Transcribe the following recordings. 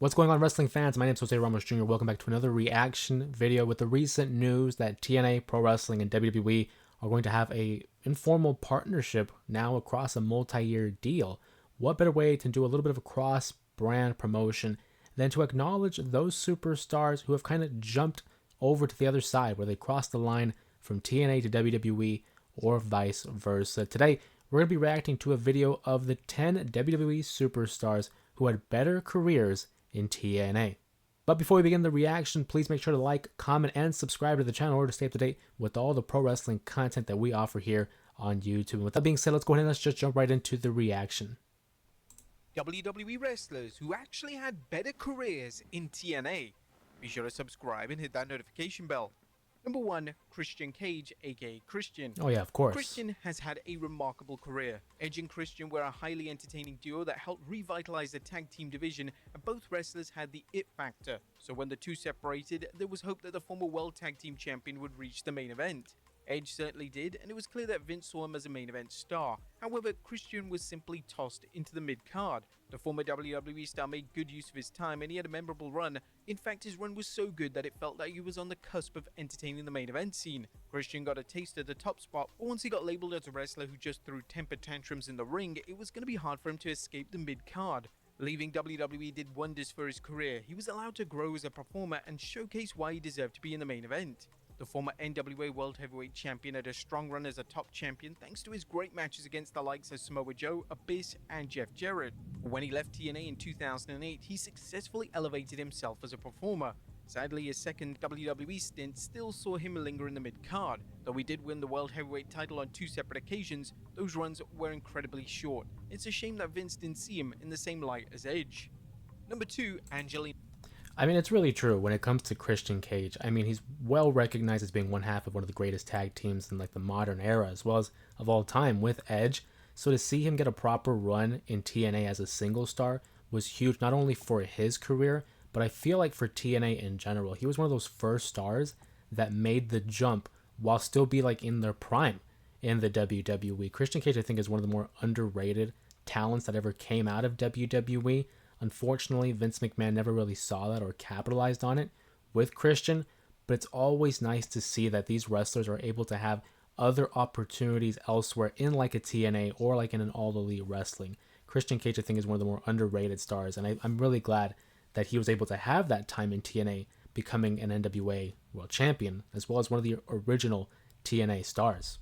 What's going on, wrestling fans? My name is Ramos Jr. Welcome back to another reaction video with the recent news that TNA, Pro Wrestling, and WWE are going to have a informal partnership now across a multi-year deal. What better way to do a little bit of a cross-brand promotion than to acknowledge those superstars who have kind of jumped over to the other side, where they crossed the line from TNA to WWE or vice versa. Today, we're going to be reacting to a video of the 10 WWE superstars who had better careers in TNA. But before we begin the reaction, please make sure to like, comment, and subscribe to the channel in order to stay up to date with all the pro wrestling content that we offer here on YouTube. And with that being said, let's go ahead and let's just jump right into the reaction. WWE wrestlers who actually had better careers in TNA. Be sure to subscribe and hit that notification bell. Number 1, Christian Cage, aka Christian. Oh yeah, of course. Christian has had a remarkable career. Edge and Christian were a highly entertaining duo that helped revitalize the tag team division, and both wrestlers had the it factor. So when the two separated, there was hope that the former World Tag Team Champion would reach the main event. Edge certainly did, and it was clear that Vince saw him as a main event star. However, Christian was simply tossed into the mid-card. The former WWE star made good use of his time, and he had a memorable run. In fact, his run was so good that it felt like he was on the cusp of entertaining the main event scene. Christian got a taste of the top spot, but once he got labeled as a wrestler who just threw temper tantrums in the ring, it was going to be hard for him to escape the mid-card. Leaving WWE did wonders for his career. He was allowed to grow as a performer and showcase why he deserved to be in the main event. The former NWA World Heavyweight Champion had a strong run as a top champion thanks to his great matches against the likes of Samoa Joe, Abyss, and Jeff Jarrett. When he left TNA in 2008, he successfully elevated himself as a performer. Sadly, his second WWE stint still saw him linger in the mid-card. Though he did win the World Heavyweight title on 2 separate occasions, those runs were incredibly short. It's a shame that Vince didn't see him in the same light as Edge. Number 2, Angelina. I mean, it's really true when it comes to Christian Cage. I mean, he's well recognized as being one half of one of the greatest tag teams in like the modern era, as well as of all time with Edge. So to see him get a proper run in TNA as a single star was huge, not only for his career, but I feel like for TNA in general. He was one of those first stars that made the jump while still be like in their prime in the WWE. Christian Cage, I think, is one of the more underrated talents that ever came out of WWE. Unfortunately, Vince McMahon never really saw that or capitalized on it with Christian, but it's always nice to see that these wrestlers are able to have other opportunities elsewhere in like a TNA or like in an All Elite Wrestling. Christian Cage, I think, is one of the more underrated stars, and I'm really glad that he was able to have that time in TNA, becoming an NWA World Champion, as well as one of the original TNA stars.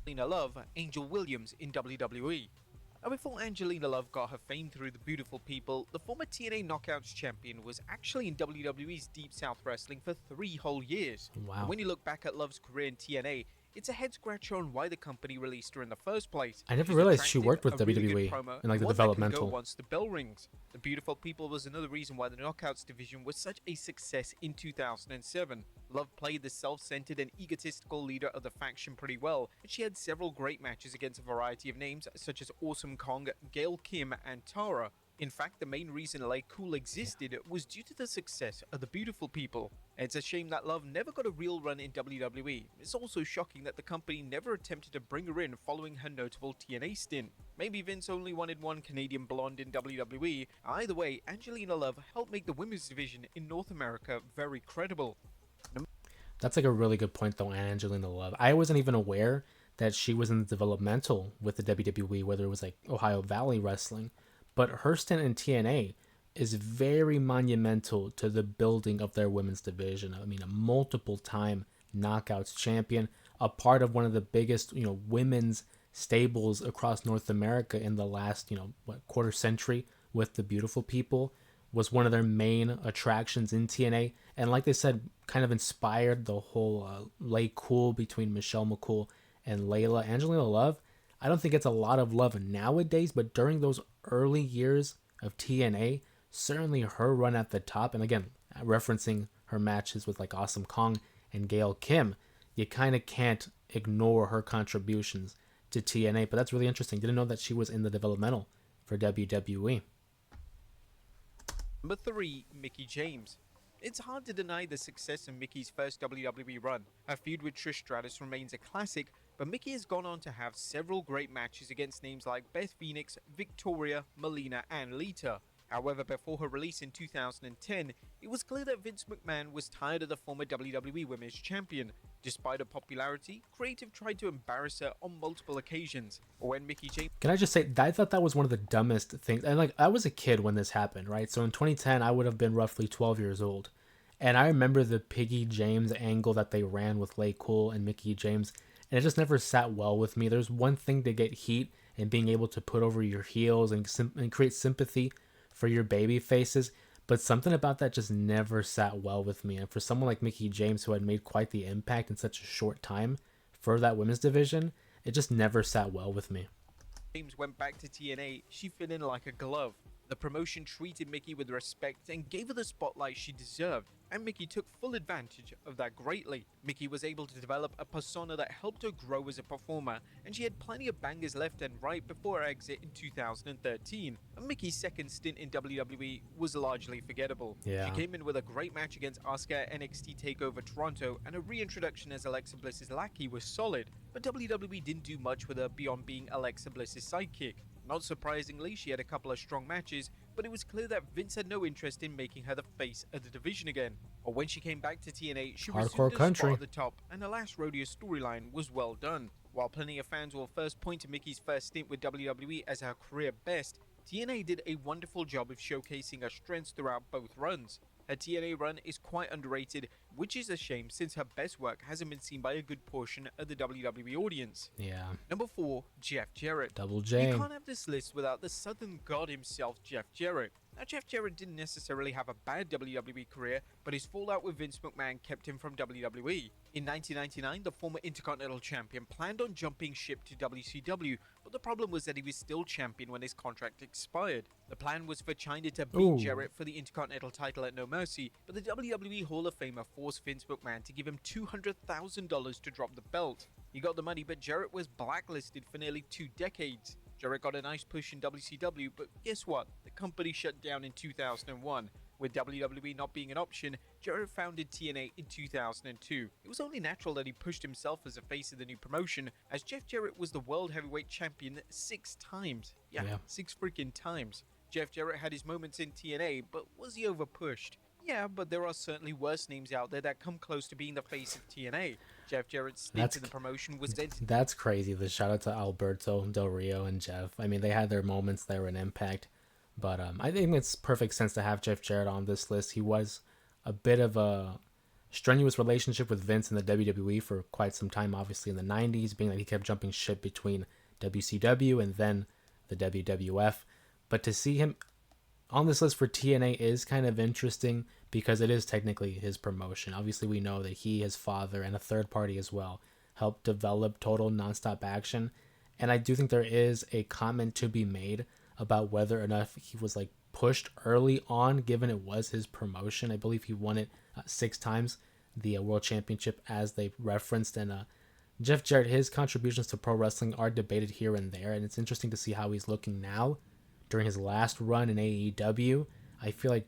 Angelina Love, Angel Williams in WWE. Now, before Angelina Love got her fame through the beautiful people, the former TNA Knockouts champion was actually in WWE's Deep South Wrestling for 3 whole years. Wow. And when you look back at Love's career in TNA, it's a head scratcher on why the company released her in the first place. I never She's realized she attractive, worked with a really WWE good promo, in like the one that can go developmental. once the bell rings. The beautiful people was another reason why the Knockouts division was such a success in 2007. Love played the self-centered and egotistical leader of the faction pretty well, and she had several great matches against a variety of names such as Awesome Kong, Gail Kim, and Tara. In fact, the main reason LA Cool existed was due to the success of the beautiful people. It's a shame that Love never got a real run in WWE. It's also shocking that the company never attempted to bring her in following her notable TNA stint. Maybe Vince only wanted one Canadian blonde in WWE. Either way, Angelina Love helped make the women's division in North America very credible. That's like a really good point though, Angelina Love. I wasn't even aware that she was in the developmental with the WWE, whether it was like Ohio Valley Wrestling. But her stint in TNA is very monumental to the building of their women's division. I mean, a multiple-time Knockouts champion, a part of one of the biggest, women's stables across North America in the last, quarter century with the beautiful people, was one of their main attractions in TNA. And like they said, kind of inspired the whole Lay Cool between Michelle McCool and Layla. Angelina Love, I don't think it's a lot of love nowadays, but during those early years of TNA, certainly her run at the top, and again, referencing her matches with like Awesome Kong and Gail Kim, you kind of can't ignore her contributions to TNA. But that's really interesting. Didn't know that she was in the developmental for WWE. Number 3, Mickie James. It's hard to deny the success of Mickie's first WWE run. Her feud with Trish Stratus remains a classic, but Mickie has gone on to have several great matches against names like Beth Phoenix, Victoria, Melina, and Lita. However, before her release in 2010, it was clear that Vince McMahon was tired of the former WWE Women's Champion. Despite her popularity, Creative tried to embarrass her on multiple occasions. When Mickie James Can I just say, I thought that was one of the dumbest things. And like, I was a kid when this happened, right? So in 2010, I would have been roughly 12 years old. And I remember the Piggy James angle that they ran with Lay Cool and Mickie James. And it just never sat well with me. There's one thing to get heat and being able to put over your heels and create sympathy for your baby faces. But something about that just never sat well with me. And for someone like Mickie James, who had made quite the impact in such a short time for that women's division, it just never sat well with me. James went back to TNA, she fit in like a glove. The promotion treated Mickie with respect and gave her the spotlight she deserved, and Mickie took full advantage of that greatly. Mickie was able to develop a persona that helped her grow as a performer, and she had plenty of bangers left and right before her exit in 2013. And Mickie's second stint in WWE was largely forgettable. Yeah. She came in with a great match against Asuka at NXT TakeOver Toronto, and a reintroduction as Alexa Bliss's lackey was solid, but WWE didn't do much with her beyond being Alexa Bliss's sidekick. Not surprisingly, she had a couple of strong matches, but it was clear that Vince had no interest in making her the face of the division again. Or when she came back to TNA, she resumed her spot at the top, and her last rodeo storyline was well done. While plenty of fans will first point to Mickie's first stint with WWE as her career best, TNA did a wonderful job of showcasing her strengths throughout both runs. Her TNA run is quite underrated, which is a shame since her best work hasn't been seen by a good portion of the WWE audience. Yeah. Number 4, Jeff Jarrett. Double J. You can't have this list without the Southern God himself, Jeff Jarrett. Now, Jeff Jarrett didn't necessarily have a bad WWE career, but his fallout with Vince McMahon kept him from WWE. In 1999, the former Intercontinental Champion planned on jumping ship to WCW, but the problem was that he was still champion when his contract expired. The plan was for Chyna to beat Jarrett for the Intercontinental title at No Mercy, but the WWE Hall of Famer forced Vince McMahon to give him $200,000 to drop the belt. He got the money, but Jarrett was blacklisted for nearly 2 decades. Jarrett got a nice push in WCW, but guess what? The company shut down in 2001. With WWE not being an option, Jarrett founded TNA in 2002. It was only natural that he pushed himself as a face of the new promotion, as Jeff Jarrett was the World Heavyweight Champion 6 times. Yeah, 6 freaking times. Jeff Jarrett had his moments in TNA, but was he overpushed? Yeah, but there are certainly worse names out there that come close to being the face of TNA. Jeff Jarrett's stint in the promotion was dead. That's crazy. The shout out to Alberto Del Rio and Jeff. I mean, they had their moments there in Impact, but I think it's perfect sense to have Jeff Jarrett on this list. He was a bit of a strenuous relationship with Vince in the WWE for quite some time, obviously in the 90s, being that he kept jumping ship between WCW and then the WWF. But to see him on this list for TNA is kind of interesting because it is technically his promotion. Obviously, we know that he, his father, and a third party as well helped develop Total Nonstop Action. And I do think there is a comment to be made about whether or not he was like pushed early on, given it was his promotion. I believe he won it 6 times, the World Championship, as they referenced. And Jeff Jarrett, his contributions to pro wrestling are debated here and there. And it's interesting to see how he's looking now during his last run in AEW. I feel like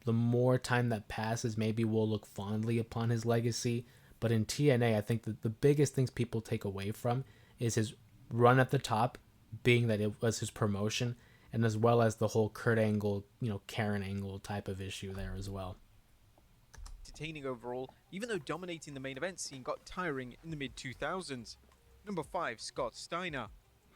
the more time that passes, maybe we'll look fondly upon his legacy. But in TNA, I think that the biggest things people take away from is his run at the top, being that it was his promotion, and as well as the whole Kurt Angle, Karen Angle type of issue there as well. Entertaining overall, even though dominating the main event scene got tiring in the mid-2000s. Number 5, Scott Steiner.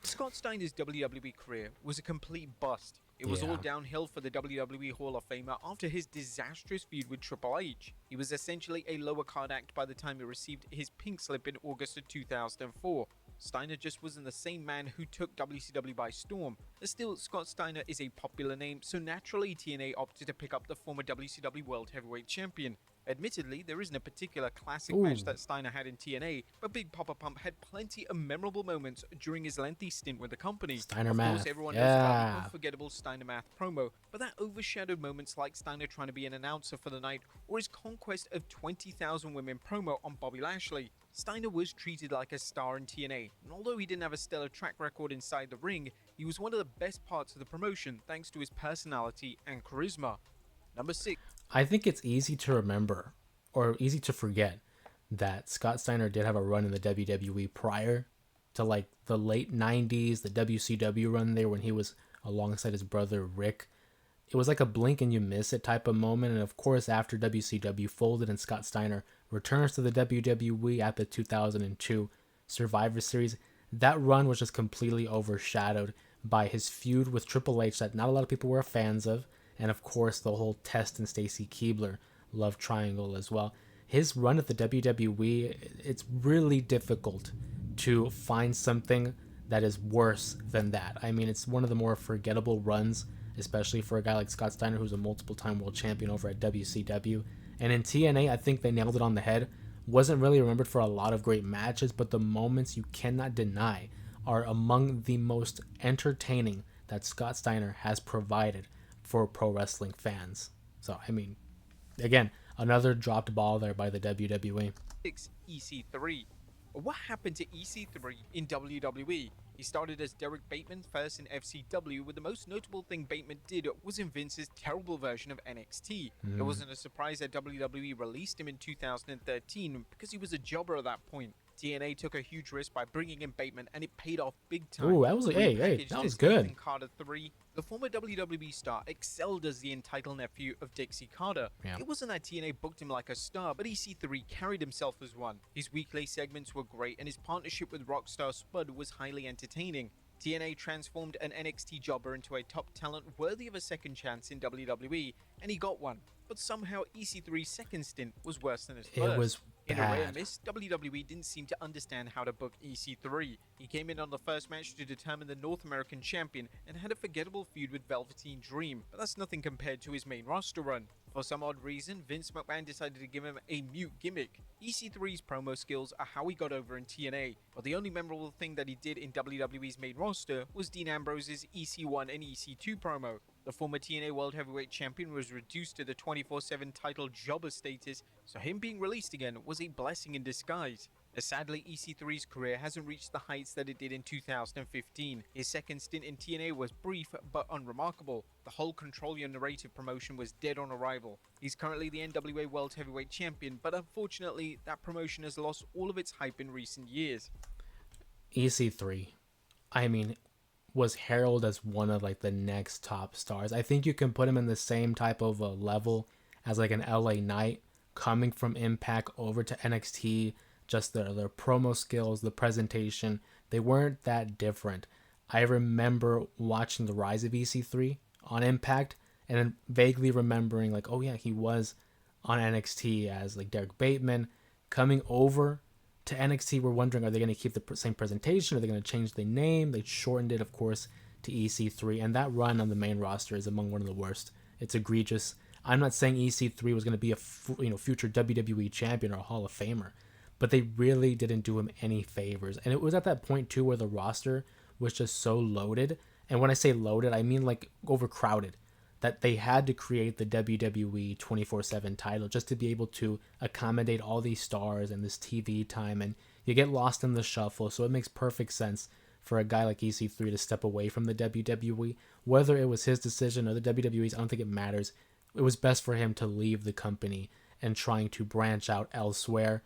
Scott Steiner's WWE career was a complete bust. It was all downhill for the WWE Hall of Famer after his disastrous feud with Triple H. He was essentially a lower card act by the time he received his pink slip in August of 2004. Steiner just wasn't the same man who took WCW by storm. Still, Scott Steiner is a popular name, so naturally TNA opted to pick up the former WCW World Heavyweight Champion. Admittedly, there isn't a particular classic match that Steiner had in TNA, but Big Papa Pump had plenty of memorable moments during his lengthy stint with the company. Steiner Math. Of course, everyone knows about the unforgettable Steiner Math promo, but that overshadowed moments like Steiner trying to be an announcer for the night, or his conquest of 20,000 women promo on Bobby Lashley. Steiner was treated like a star in TNA, and although he didn't have a stellar track record inside the ring, he was one of the best parts of the promotion thanks to his personality and charisma. Number 6. I think it's easy to remember, or easy to forget, that Scott Steiner did have a run in the WWE prior to like the late 90s, the WCW run there when he was alongside his brother Rick. It was like a blink and you miss it type of moment. And of course, after WCW folded and Scott Steiner returns to the WWE at the 2002 Survivor Series, that run was just completely overshadowed by his feud with Triple H that not a lot of people were fans of. And of course, the whole Test and Stacy Keibler love triangle as well. His run at the WWE, it's really difficult to find something that is worse than that. I mean, it's one of the more forgettable runs, especially for a guy like Scott Steiner, who's a multiple time world champion over at WCW. And in TNA, I think they nailed it on the head. Wasn't really remembered for a lot of great matches, but the moments you cannot deny are among the most entertaining that Scott Steiner has provided for pro wrestling fans. So, I mean, again, another dropped ball there by the WWE. EC3. What happened to EC3 in WWE? He started as Derek Bateman first in FCW, with the most notable thing Bateman did was in Vince's terrible version of NXT. It wasn't a surprise that WWE released him in 2013 because he was a jobber at that point. TNA took a huge risk by bringing in Bateman, and it paid off big time. Ooh, that was hey, that was good. Nathan Carter 3, the former WWE star excelled as the entitled nephew of Dixie Carter. Yeah. It wasn't that TNA booked him like a star, but EC3 carried himself as one. His weekly segments were great, and his partnership with Rockstar Spud was highly entertaining. TNA transformed an NXT jobber into a top talent worthy of a second chance in WWE, and he got one. But somehow EC3's second stint was worse than his first. It was In a rare bad. miss, WWE didn't seem to understand how to book EC3. He came in on the first match to determine the North American champion and had a forgettable feud with Velveteen Dream, but that's nothing compared to his main roster run. For some odd reason, Vince McMahon decided to give him a mute gimmick. EC3's promo skills are how he got over in TNA, but the only memorable thing that he did in WWE's main roster was Dean Ambrose's EC1 and EC2 promo. The former TNA World Heavyweight Champion was reduced to the 24/7 title jobber status, so him being released again was a blessing in disguise. Sadly, EC3's career hasn't reached the heights that it did in 2015. His second stint in TNA was brief but unremarkable. The whole Control Your Narrative promotion was dead on arrival. He's currently the NWA World Heavyweight Champion, but unfortunately, that promotion has lost all of its hype in recent years. EC3, I mean, was heralded as one of like the next top stars. I think you can put him in the same type of a level as like an LA Knight coming from Impact over to NXT. Just their promo skills, the presentation, they weren't that different. I remember watching the rise of EC3 on Impact and then vaguely remembering like, oh yeah, he was on NXT as like Derek Bateman. Coming over to NXT, we're wondering, are they going to keep the same presentation? Are they going to change the name? They shortened it, of course, to EC3, and that run on the main roster is among one of the worst. It's egregious. I'm not saying EC3 was going to be a future WWE champion or a Hall of Famer, but they really didn't do him any favors. And it was at that point too where the roster was just so loaded. And when I say loaded, I mean like overcrowded, that they had to create the WWE 24/7 title just to be able to accommodate all these stars and this TV time. And you get lost in the shuffle. So it makes perfect sense for a guy like EC3 to step away from the WWE. Whether it was his decision or the WWE's, I don't think it matters. It was best for him to leave the company and trying to branch out elsewhere.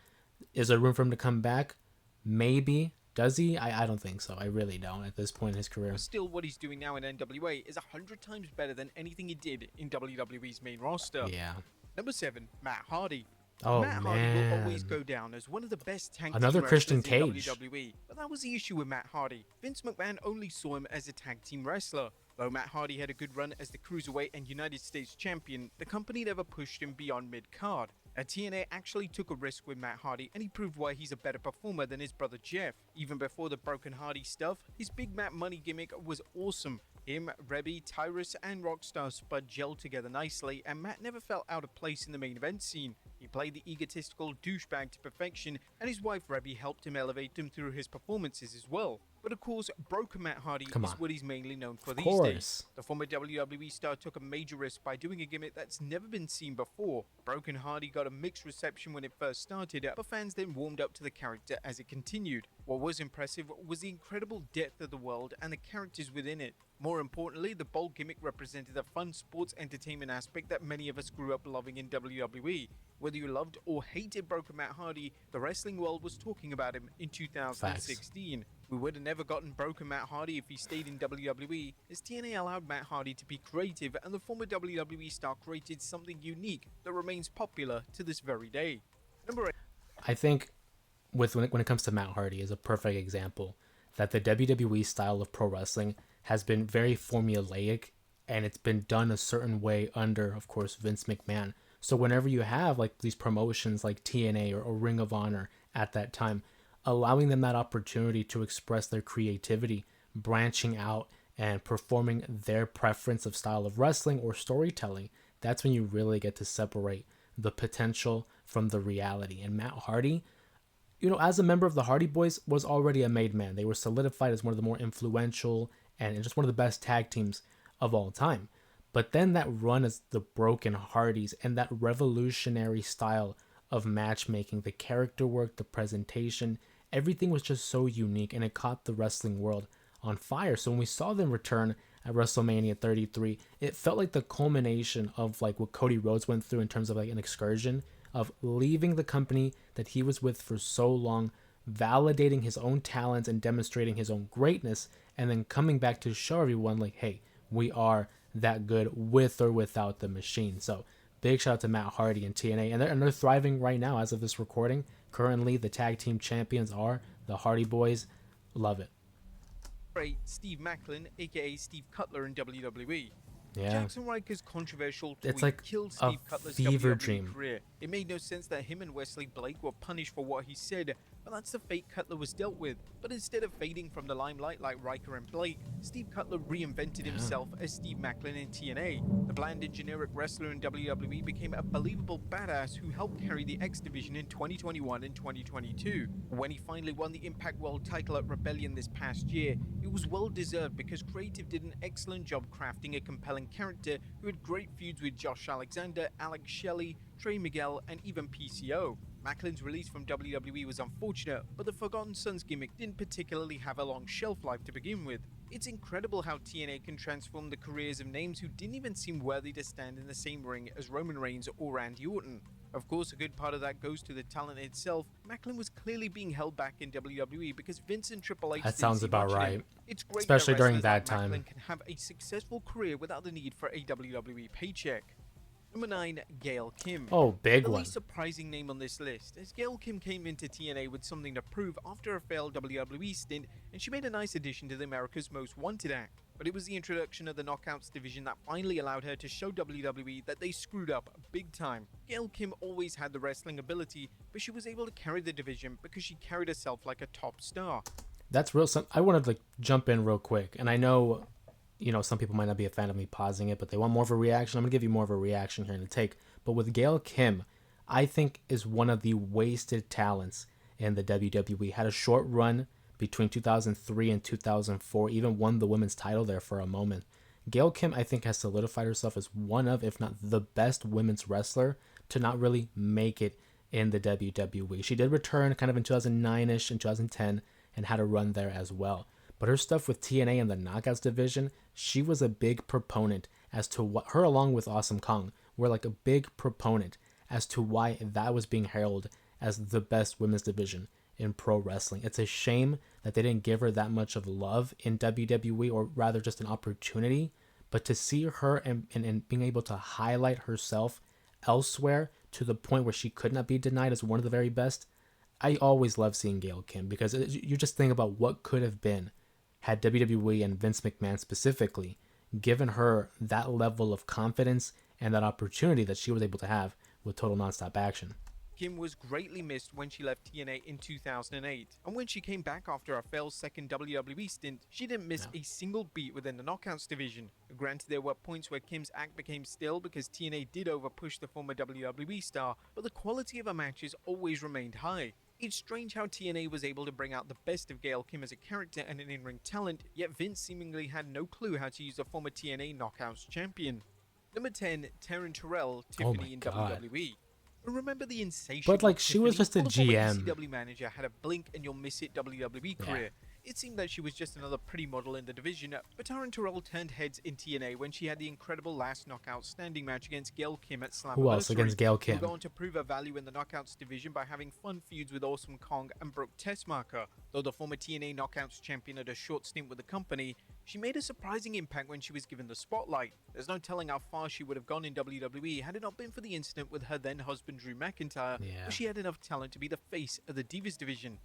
Is there room for him to come back? Maybe. Does he? I don't think so. I really don't at this point in his career. Still, what he's doing now in NWA is 100 times better than anything he did in WWE's main roster. Yeah. Number 7, Matt Hardy. Oh, Matt Hardy will always go down as one of the best tag Another team Christian wrestlers in Cage. WWE. But that was the issue with Matt Hardy. Vince McMahon only saw him as a tag team wrestler. Though Matt Hardy had a good run as the Cruiserweight and United States Champion, the company never pushed him beyond mid-card. TNA actually took a risk with Matt Hardy, and he proved why he's a better performer than his brother Jeff. Even before the Broken Hardy stuff, his Big Matt Money gimmick was awesome. Him, Rebby, Tyrus, and Rockstar Spud gelled together nicely, and Matt never felt out of place in the main event scene. He played the egotistical douchebag to perfection, and his wife Rebby helped him elevate him through his performances as well. But of course, Broken Matt Hardy is what he's mainly known for these days. The former WWE star took a major risk by doing a gimmick that's never been seen before. Broken Hardy got a mixed reception when it first started, but fans then warmed up to the character as it continued. What was impressive was the incredible depth of the world and the characters within it. More importantly, the bold gimmick represented a fun sports entertainment aspect that many of us grew up loving in WWE. Whether you loved or hated Broken Matt Hardy, the wrestling world was talking about him in 2016. We would have never gotten broken Matt Hardy if he stayed in WWE, as TNA allowed Matt Hardy to be creative and the former WWE star created something unique that remains popular to this very day. Number 8. I think when it comes to Matt Hardy is a perfect example that the WWE style of pro wrestling has been very formulaic, and it's been done a certain way under, of course, Vince McMahon. So whenever you have like these promotions like TNA or Ring of Honor at that time, allowing them that opportunity to express their creativity, branching out and performing their preference of style of wrestling or storytelling, that's when you really get to separate the potential from the reality. And Matt Hardy, as a member of the Hardy Boys, was already a made man. They were solidified as one of the more influential and just one of the best tag teams of all time. But then that run as the Broken Hardys and that revolutionary style of matchmaking, the character work, the presentation, everything was just so unique, and it caught the wrestling world on fire. So when we saw them return at WrestleMania 33, it felt like the culmination of like what Cody Rhodes went through in terms of like an excursion of leaving the company that he was with for so long, validating his own talents and demonstrating his own greatness, and then coming back to show everyone like, hey, we are that good with or without the machine. So big shout out to Matt Hardy and TNA, and they're thriving right now as of this recording. Currently, the tag team champions are the Hardy Boys. Love it. Steve Maclin, aka Steve Cutler in WWE. Yeah. Jackson Riker's controversial tweet It's like killed a Steve Cutler's fever WWE dream. career. It made no sense that him and Wesley Blake were punished for what he said, but that's the fate Cutler was dealt with. But instead of fading from the limelight like Riker and Blake, Steve Cutler reinvented himself as Steve Maclin in TNA. The bland and generic wrestler in WWE became a believable badass who helped carry the X Division in 2021 and 2022. When he finally won the Impact World title at Rebellion this past year, it was well deserved because Creative did an excellent job crafting a compelling character who had great feuds with Josh Alexander, Alex Shelley, Trey Miguel, and even PCO. Macklin's release from WWE was unfortunate, but the Forgotten Sons gimmick didn't particularly have a long shelf life to begin with. It's incredible how TNA can transform the careers of names who didn't even seem worthy to stand in the same ring as Roman Reigns or Randy Orton. Of course, a good part of that goes to the talent itself. Maclin was clearly being held back in WWE because Vince and Triple H That sounds about right. It's great Especially that during wrestlers that like time. Maclin can have a successful career without the need for a WWE paycheck. Number 9, Gail Kim. Oh, big The one. least surprising name on this list, as Gail Kim came into TNA with something to prove after a failed WWE stint, and she made a nice addition to the America's Most Wanted act. But it was the introduction of the Knockouts division that finally allowed her to show WWE that they screwed up big time. Gail Kim always had the wrestling ability, but she was able to carry the division because she carried herself like a top star. That's real. I want to like jump in real quick, and I know, some people might not be a fan of me pausing it, but they want more of a reaction. I'm gonna give you more of a reaction here in the take. But with Gail Kim, I think is one of the wasted talents in the WWE. Had a short run between 2003 and 2004, even won the women's title there for a moment. Gail Kim, I think, has solidified herself as one of, if not the best women's wrestler to not really make it in the WWE. She did return kind of in 2009-ish and 2010 and had a run there as well. But her stuff with TNA and the Knockouts division, she was a big proponent as to what, her along with Awesome Kong, were like a big proponent as to why that was being heralded as the best women's division in pro wrestling. It's a shame that they didn't give her that much of love in WWE, or rather just an opportunity. But to see her and being able to highlight herself elsewhere to the point where she could not be denied as one of the very best, I always love seeing Gail Kim, because you just think about what could have been had WWE and Vince McMahon specifically given her that level of confidence and that opportunity that she was able to have with Total Nonstop Action. Kim was greatly missed when she left TNA in 2008, and when she came back after a failed second WWE stint, she didn't miss a single beat within the Knockouts division. Granted, there were points where Kim's act became stale because TNA did overpush the former WWE star, but the quality of her matches always remained high. It's strange how TNA was able to bring out the best of Gail Kim as a character and an in-ring talent, yet Vince seemingly had no clue how to use the former TNA Knockouts champion. Number 10, Taryn Terrell, Tiffany in WWE. Remember the insatiable But like, she was just a Tiffany, GM. ECW manager, had a blink and you'll miss it WWE career. It seemed that she was just another pretty model in the division, but Taryn Terrell turned heads in TNA when she had the incredible last knockout standing match against Gail Kim at Who else Slammiversary. against Gail She would Kim? go on to prove her value in the knockouts division by having fun feuds with Awesome Kong and Brooke Tessmacher. Though the former TNA knockouts champion had a short stint with the company, she made a surprising impact when she was given the spotlight. There's no telling how far she would have gone in WWE had it not been for the incident with her then husband Drew McIntyre, Yeah. but she had enough talent to be the face of the Divas division.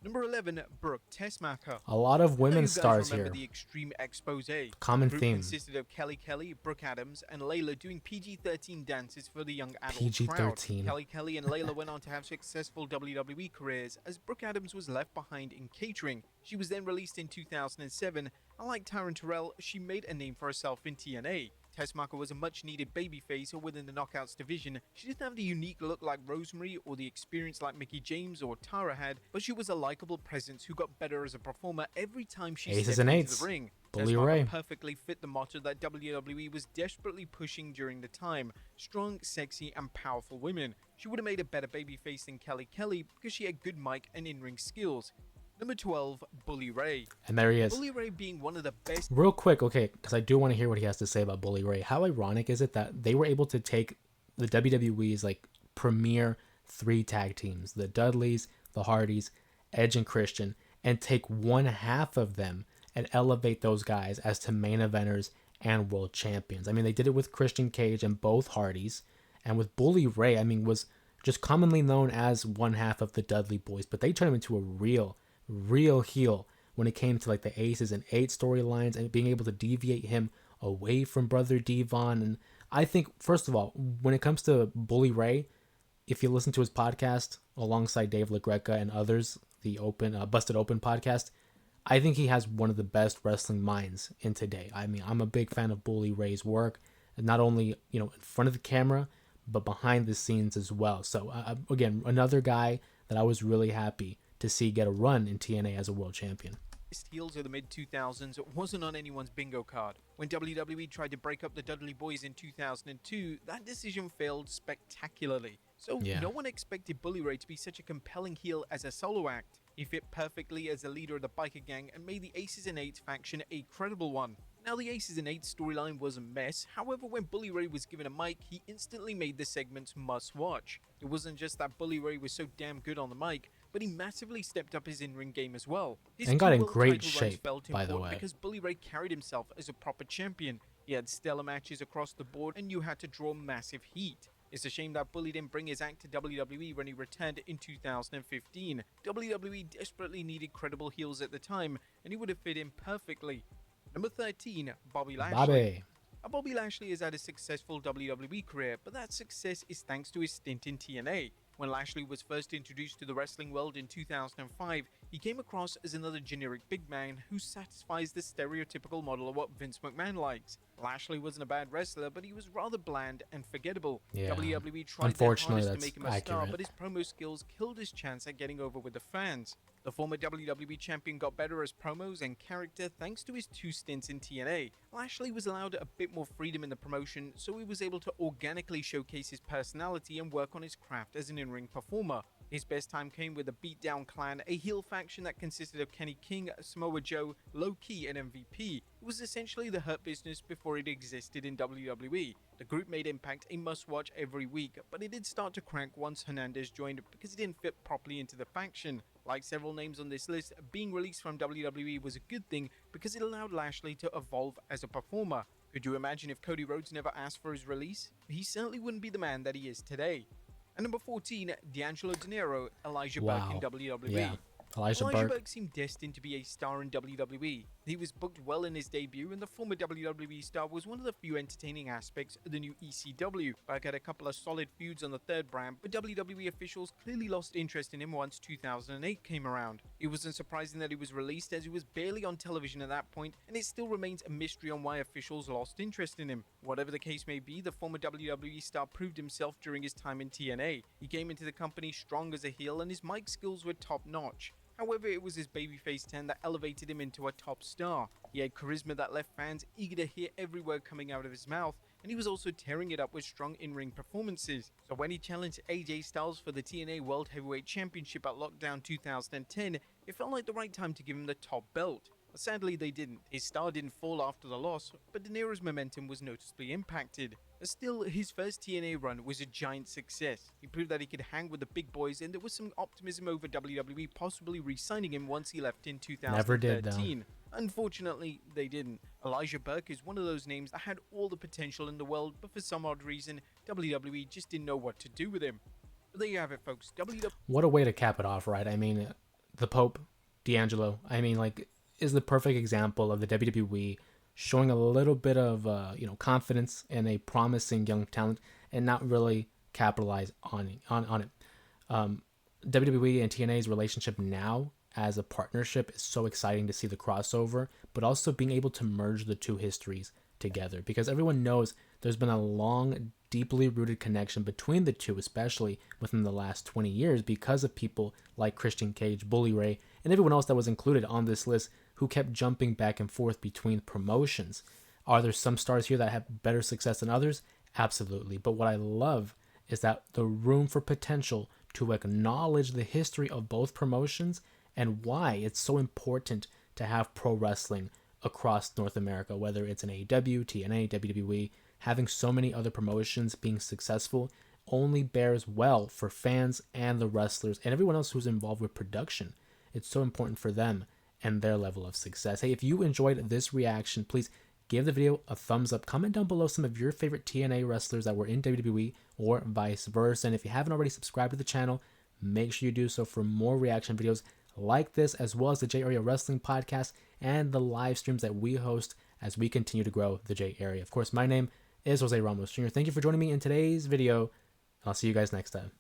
Number 11, Brooke Tessmacher. A lot of I know women you guys stars remember here. the Extreme Expose. Common The group theme. consisted of Kelly Kelly, Brooke Adams, and Layla doing PG-13 dances for the young adult crowd. PG-13. Kelly Kelly and Layla went on to have successful WWE careers, as Brooke Adams was left behind in catering. She was then released in 2007, and like Taryn Terrell, she made a name for herself in TNA. Tessmacher was a much-needed babyface within the Knockouts division. She didn't have the unique look like Rosemary or the experience like Mickie James or Tara had, but she was a likable presence who got better as a performer every time she Aces stepped and into eights. the ring. Bully Tessmacher Ray. perfectly fit the motto that WWE was desperately pushing during the time: strong, sexy, and powerful women. She would have made a better babyface than Kelly Kelly because she had good mic and in-ring skills. Number 12, Bully Ray. And there he is. Bully Ray being one of the best. Real quick, okay, because I do want to hear what he has to say about Bully Ray. How ironic is it that they were able to take the WWE's like premier 3 tag teams, the Dudleys, the Hardys, Edge and Christian, and take one half of them and elevate those guys as to main eventers and world champions. I mean, they did it with Christian Cage and both Hardys, and with Bully Ray, I mean, was just commonly known as one half of the Dudley Boys, but they turned him into a real heel when it came to like the Aces and Eights storylines and being able to deviate him away from Brother Devon. And I think, first of all, when it comes to Bully Ray, if you listen to his podcast alongside Dave LaGreca and others, the Busted Open podcast, I think he has one of the best wrestling minds in today. I mean, I'm a big fan of Bully Ray's work, not only in front of the camera, but behind the scenes as well. So again, another guy that I was really happy to see get a run in TNA as a world champion. Heels of the mid-2000s wasn't on anyone's bingo card. When WWE tried to break up the Dudley Boys in 2002, that decision failed spectacularly. So Yeah. no one expected Bully Ray to be such a compelling heel as a solo act. He fit perfectly as the leader of the biker gang and made the Aces and Eights faction a credible one. Now, the Aces and Eights storyline was a mess. However, when Bully Ray was given a mic, he instantly made the segments must-watch. It wasn't just that Bully Ray was so damn good on the mic, but he massively stepped up his in-ring game as well. His And got two in world great title runs shape, felt by the important way. because Bully Ray carried himself as a proper champion. He had stellar matches across the board, and you had to draw massive heat. It's a shame that Bully didn't bring his act to WWE when he returned in 2015. WWE desperately needed credible heels at the time, and he would have fit in perfectly. Number 13, Bobby Lashley. Bobby. Bobby Lashley has had a successful WWE career, but that success is thanks to his stint in TNA. When Lashley was first introduced to the wrestling world in 2005, he came across as another generic big man who satisfies the stereotypical model of what Vince McMahon likes. Lashley wasn't a bad wrestler, but he was rather bland and forgettable. Yeah. WWE tried their Unfortunately, hardest to that's make him a star, accurate. but his promo skills killed his chance at getting over with the fans. The former WWE champion got better as promos and character thanks to his 2 stints in TNA. Lashley was allowed a bit more freedom in the promotion, so he was able to organically showcase his personality and work on his craft as an in-ring performer. His best time came with the Beatdown Clan, a heel faction that consisted of Kenny King, Samoa Joe, Low Key, and MVP. It was essentially the Hurt Business before it existed in WWE. The group made Impact a must-watch every week, but it did start to crack once Hernandez joined because it didn't fit properly into the faction. Like several names on this list, being released from WWE was a good thing because it allowed Lashley to evolve as a performer. Could you imagine if Cody Rhodes never asked for his release? He certainly wouldn't be the man that he is today. And number 14, D'Angelo De Niro, Elijah Burke in WWE. Yeah. Elijah Elijah Burke. Burke seemed destined to be a star in WWE. He was booked well in his debut, and the former WWE star was one of the few entertaining aspects of the new ECW. Burke had a couple of solid feuds on the third brand, but WWE officials clearly lost interest in him once 2008 came around. It wasn't surprising that he was released, as he was barely on television at that point, and it still remains a mystery on why officials lost interest in him. Whatever the case may be, the former WWE star proved himself during his time in TNA. He came into the company strong as a heel, and his mic skills were top-notch. However, it was his babyface turn that elevated him into a top star. He had charisma that left fans eager to hear every word coming out of his mouth, and he was also tearing it up with strong in-ring performances. So when he challenged AJ Styles for the TNA World Heavyweight Championship at Lockdown 2010, It felt like the right time to give him the top belt. Sadly, they didn't. His star didn't fall after the loss, but De Niro's momentum was noticeably impacted. Still, his first TNA run was a giant success. He proved that he could hang with the big boys, and there was some optimism over WWE possibly re-signing him once he left in Never did, though. 2013. Unfortunately, they didn't. Elijah Burke is one of those names that had all the potential in the world, but for some odd reason, WWE just didn't know what to do with him. But there you have it, folks. WWE. What a way to cap it off, right? I mean, the Pope, D'Angelo, I mean, like, is the perfect example of the WWE showing a little bit of, confidence in a promising young talent and not really capitalize on it. WWE and TNA's relationship now as a partnership is so exciting to see the crossover, but also being able to merge the two histories together because everyone knows there's been a long, deeply rooted connection between the two, especially within the last 20 years because of people like Christian Cage, Bully Ray, and everyone else that was included on this list who kept jumping back and forth between promotions. Are there some stars here that have better success than others? Absolutely. But what I love is that the room for potential to acknowledge the history of both promotions and why it's so important to have pro wrestling across North America, whether it's an AEW, TNA, WWE, having so many other promotions being successful only bears well for fans and the wrestlers and everyone else who's involved with production. It's so important for them and their level of success. Hey, if you enjoyed this reaction, please give the video a thumbs up. Comment down below some of your favorite TNA wrestlers that were in WWE or vice versa. And if you haven't already subscribed to the channel, make sure you do so for more reaction videos like this, as well as the J Area Wrestling Podcast and the live streams that we host as we continue to grow the J Area. Of course, my name is Jose Ramos Jr. Thank you for joining me in today's video. I'll see you guys next time.